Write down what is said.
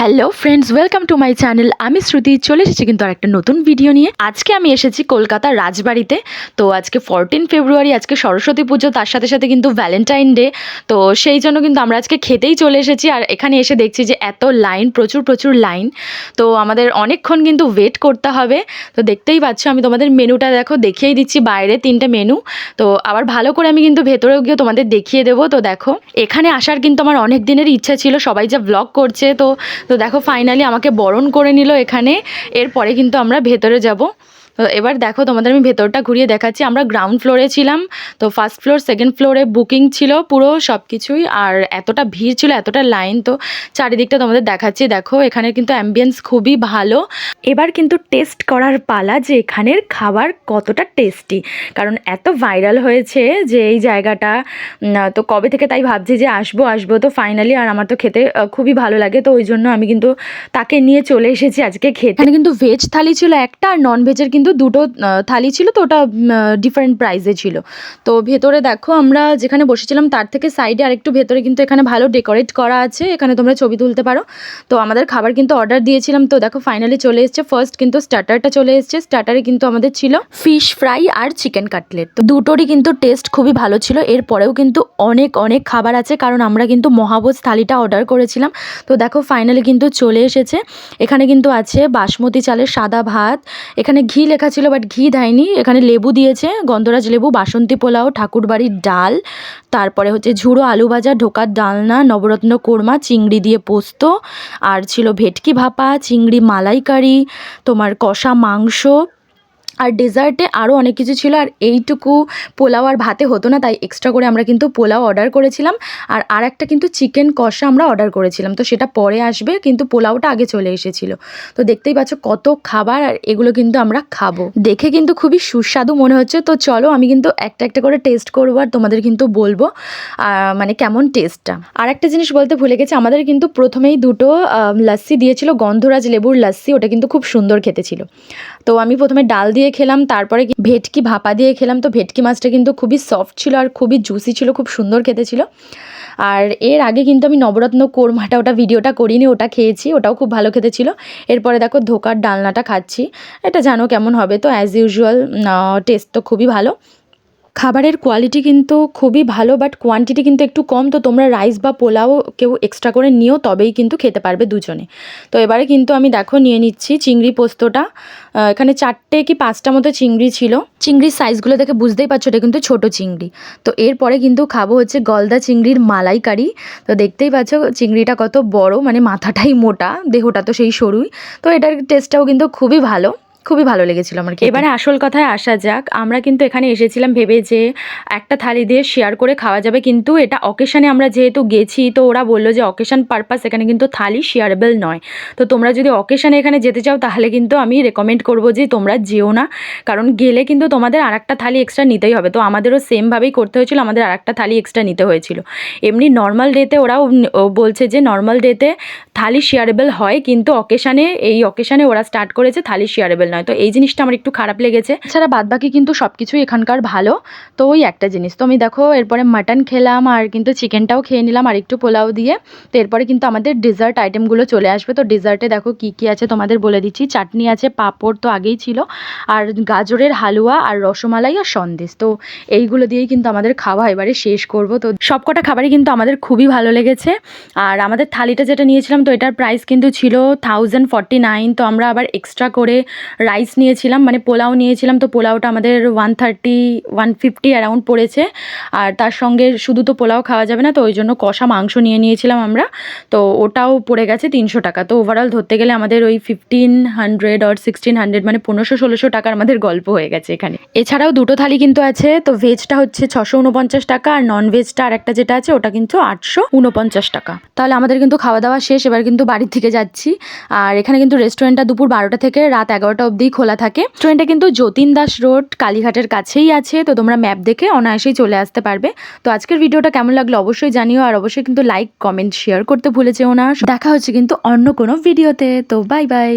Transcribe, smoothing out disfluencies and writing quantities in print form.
Hello friends, welcome to my channel. আমি শ্রুতি চলে এসেছি কিন্তু আর একটা নতুন ভিডিও নিয়ে। আজকে আমি এসেছি কলকাতার রাজবাড়িতে। তো আজকে 14 ফেব্রুয়ারি, আজকে সরস্বতী পুজো, তার সাথে সাথে কিন্তু ভ্যালেন্টাইন ডে। তো সেই জন্য কিন্তু আমরা আজকে খেতেই চলে এসেছি। আর এখানে এসে দেখছি যে এত লাইন, প্রচুর প্রচুর লাইন। তো আমাদের অনেকক্ষণ কিন্তু ওয়েট করতে হবে। তো দেখতেই পাচ্ছ, আমি তোমাদের মেনুটা দেখিয়েই দিচ্ছি। বাইরে 3টে মেনু। তো আবার ভালো করে আমি কিন্তু ভেতরেও গিয়ে তোমাদের দেখিয়ে দেবো। তো দেখো, এখানে আসার কিন্তু আমার অনেক দিনের ইচ্ছা ছিল। সবাই যা ব্লগ করছে, তো দেখো ফাইনালি আমাকে বরণ করে নিল এখানে। এরপরে কিন্তু আমরা ভেতরে যাব। তো এবার দেখো, তোমাদের আমি ভেতরটা ঘুরিয়ে দেখাচ্ছি। আমরা গ্রাউন্ড ফ্লোরে ছিলাম। তো ফার্স্ট ফ্লোর, সেকেন্ড ফ্লোরে বুকিং ছিল পুরো সব কিছুই। আর এতটা ভিড় ছিল, এতটা লাইন। তো চারিদিকটা তোমাদের দেখাচ্ছি। দেখো, এখানে কিন্তু অ্যাম্বিয়েন্স খুবই ভালো। এবার কিন্তু টেস্ট করার পালা যে এখানের খাবার কতটা টেস্টি। কারণ এত ভাইরাল হয়েছে যে এই জায়গাটা, তো কবে থেকে তাই ভাবছি যে আসবো আসবো। তো ফাইনালি, আর আমার তো খেতে খুবই ভালো লাগে। তো ওই জন্য আমি কিন্তু তাকে নিয়ে চলে এসেছি আজকে খেতে। এখানে কিন্তু ভেজ থালি ছিল একটা, আর নন ভেজের কিন্তু দুটো থালি ছিল। তো ওটা ডিফারেন্ট প্রাইসে ছিল। তো ভেতরে দেখো, আমরা যেখানে বসেছিলাম তার থেকে সাইডে আরেকটু ভেতরে কিন্তু এখানে ভালো ডেকোরেট করা আছে। এখানে তোমরা ছবি তুলতে পারো। তো আমাদের খাবার কিন্তু অর্ডার দিয়েছিলাম। তো দেখো ফাইনালি চলে এসছে। ফার্স্ট কিন্তু স্টার্টারটা চলে এসছে। স্টার্টারে কিন্তু আমাদের ছিল ফিশ ফ্রাই আর চিকেন কাটলেট। তো দুটোরই কিন্তু টেস্ট খুবই ভালো ছিল। এরপরেও কিন্তু অনেক অনেক খাবার আছে, কারণ আমরা কিন্তু মহাভোজ থালিটা অর্ডার করেছিলাম। তো দেখো ফাইনালি কিন্তু চলে এসেছে। এখানে কিন্তু আছে বাসমতি চালের সাদা ভাত। এখানে ঘি লেখা ছিল, বাট ঘি দেয়নি। এখানে লেবু দিয়েছে, গন্ধরাজ লেবু, বাসন্তী পোলাও, ঠাকুরবাড়ির ডাল, তারপরে হচ্ছে ঝুড়ো আলু ভাজা, ঢোকার ডালনা, নবরত্ন কোরমা, চিংড়ি দিয়ে পোস্ত, আর ছিল ভেটকি ভাপা, চিংড়ি মালাইকারি, তোমার কষা মাংস, আর ডেজার্টে আরও অনেক কিছু ছিল। আর এইটুকু পোলাও আর ভাতে হতো না, তাই এক্সট্রা করে আমরা কিন্তু পোলাও অর্ডার করেছিলাম। আর একটা কিন্তু চিকেন কষা আমরা অর্ডার করেছিলাম। তো সেটা পরে আসবে, কিন্তু পোলাওটা আগে চলে এসেছিলো। তো দেখতেই পাচ্ছ কত খাবার, আর এগুলো কিন্তু আমরা খাবো। দেখে কিন্তু খুবই সুস্বাদু মনে হচ্ছে। তো চলো, আমি কিন্তু একটা একটা করে টেস্ট করবো, আর তোমাদের কিন্তু বলবো মানে কেমন টেস্টটা। আর একটা জিনিস বলতে ভুলে গেছি, আমাদের কিন্তু প্রথমেই দুটো লাস্সি দিয়েছিল, গন্ধরাজ লেবুর লাস্সি। ওটা কিন্তু খুব সুন্দর খেতে ছিল। তো আমি প্রথমে ডাল দিয়ে খেলাম, তারপরে ভেটকি ভাপা দিয়ে খেলাম। তো ভেটকি মাছটা কিন্তু খুবই সফট ছিল আর খুবই জুসি ছিল, খুব সুন্দর খেতে ছিল। আর এর আগে কিন্তু আমি নবরত্ন কোরমাটা, ওটা ভিডিওটা করিনি, ওটা খেয়েছি, ওটাও খুব ভালো খেতে ছিল। এরপরে দেখো ধোকার ডালনাটা খাচ্ছি। এটা জানো কেমন হবে। তো অ্যাজ ইউজুয়াল টেস্ট তো খুবই ভালো। খাবারের কোয়ালিটি কিন্তু খুবই ভালো, বাট কোয়ান্টিটি কিন্তু একটু কম। তো তোমরা রাইস বা পোলাও কেউ এক্সট্রা করে নিও, তবেই কিন্তু খেতে পারবে দুজনে। তো এবারে কিন্তু আমি দেখো নিয়ে নিচ্ছি চিংড়ি পোস্তটা। এখানে 4টে কি 5টা মতো চিংড়ি ছিল। চিংড়ির সাইজগুলো দেখে বুঝতেই পারছো এটা কিন্তু ছোট চিংড়ি। তো এরপরে কিন্তু খাবো হচ্ছে গলদা চিংড়ির মালাইকারি। তো দেখতেই পাচ্ছ চিংড়িটা কত বড়, মানে মাথাটাই মোটা, দেহটা তো সেই সরুই। তো এটার টেস্টটাও কিন্তু খুবই ভালো, খুবই ভালো লেগেছিল আমার। এবারে আসল কথায় আসা যাক। আমরা কিন্তু এখানে এসেছিলাম ভেবে যে একটা থালি দিয়ে শেয়ার করে খাওয়া যাবে, কিন্তু এটা অকেশানে আমরা যেহেতু গেছি, তো ওরা বললো যে অকেশান পারপাস এখানে কিন্তু থালি শেয়ারেবল নয়। তো তোমরা যদি অকেশানে এখানে যেতে চাও, তাহলে কিন্তু আমি রেকমেন্ড করবো যে তোমরা যেও না, কারণ গেলে কিন্তু তোমাদের আরেকটা থালি এক্সট্রা নিতেই হবে। তো আমাদেরও সেমভাবেই করতে হয়েছিল, আমাদের আরেকটা থালি এক্সট্রা নিতে হয়েছিল। এমনি নর্মাল ডেতে ওরাও বলছে যে নর্মাল ডেতে থালি শেয়ারেবল হয়, কিন্তু এই অকেশানে ওরা স্টার্ট করেছে থালি শেয়ারেবল নয়। তো এই জিনিসটা আমার একটু খারাপ লেগেছে। এছাড়া বাদবাকি কিন্তু সব কিছুই এখানকার ভালো। তো ওই একটা জিনিস। তো আমি দেখো এরপরে মাটন খেলাম, আর কিন্তু চিকেনটাও খেয়ে নিলাম আর একটু পোলাও দিয়ে। তো এরপরে কিন্তু আমাদের ডেজার্ট আইটেমগুলো চলে আসবে। তো ডেজার্টে দেখো কী কী আছে তোমাদের বলে দিচ্ছি। চাটনি আছে, পাঁপড় তো আগেই ছিল, আর গাজরের হালুয়া, আর রসমালাই, আর সন্দেশ। তো এইগুলো দিয়েই কিন্তু আমাদের খাওয়া এবারে শেষ করব। তো সবকটা খাবারই কিন্তু আমাদের খুবই ভালো লেগেছে। আর আমাদের থালিটা যেটা নিয়েছিলাম, তো এটার প্রাইস কিন্তু ছিল 1049। তো আমরা আবার এক্সট্রা করে রাইস নিয়েছিলাম, মানে পোলাও নিয়েছিলাম। তো পোলাওটা আমাদের 150 অ্যারাউন্ড পড়েছে। আর তার সঙ্গে শুধু তো পোলাও খাওয়া যাবে না, তো ওই জন্য কষা মাংস নিয়েছিলাম আমরা। তো ওটাও পড়ে গেছে 300 টাকা। তো ওভারঅল ধরতে গেলে আমাদের ওই 1500 আর 1600, মানে 1500-1600 টাকার আমাদের গল্প হয়ে গেছে এখানে। এছাড়াও দুটো থালি কিন্তু আছে। তো ভেজটা হচ্ছে 649 টাকা, আর নন ভেজটা আর একটা যেটা আছে ওটা কিন্তু 849 টাকা। তাহলে আমাদের কিন্তু খাওয়া দাওয়া শেষ। এবার কিন্তু বাড়ির থেকে যাচ্ছি। আর এখানে কিন্তু রেস্টুরেন্টটা দুপুর 12টা থেকে রাত 11টা অবধি খোলা থাকে। রেস্টুরেন্টটা কিন্তু যতীন দাস রোড, কালীঘাটের কাছেই আছে। তো তোমরা ম্যাপ দেখে অনায়াসেই চলে আসতে পারবে। তো আজকের ভিডিওটা কেমন লাগলো অবশ্যই জানিও, আর অবশ্যই কিন্তু লাইক, কমেন্ট, শেয়ার করতে ভুলে যেও না। দেখা হচ্ছে কিন্তু অন্য কোনো ভিডিওতে। তো বাই বাই।